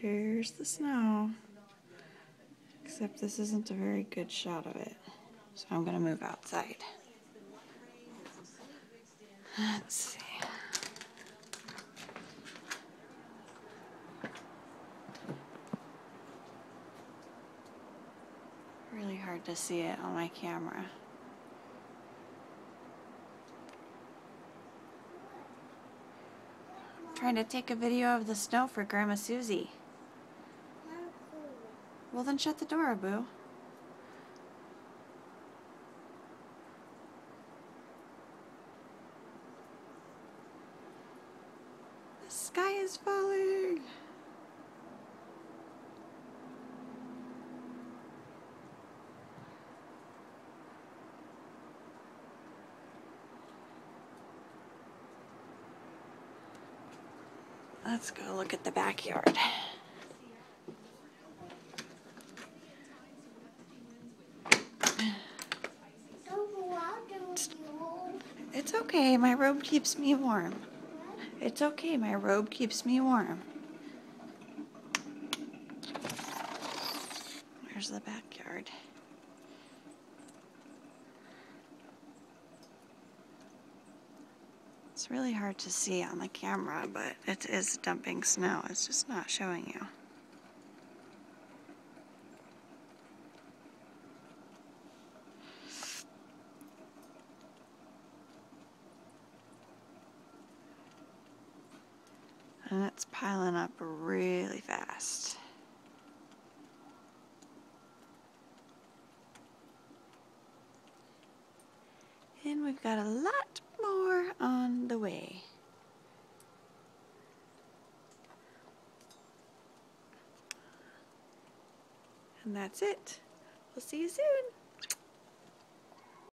Here's the snow. Except this isn't a very good shot of it. So I'm going to move outside. Let's see. Really hard to see it on my camera. I'm trying to take a video of the snow for Grandma Susie. Well, then shut the door, Boo. The sky is falling. Let's go look at the backyard. It's okay, my robe keeps me warm. It's okay, my robe keeps me warm. There's the backyard. It's really hard to see on the camera, but it is dumping snow. It's just not showing you. And it's piling up really fast. And we've got a lot more on the way. And that's it. We'll see you soon.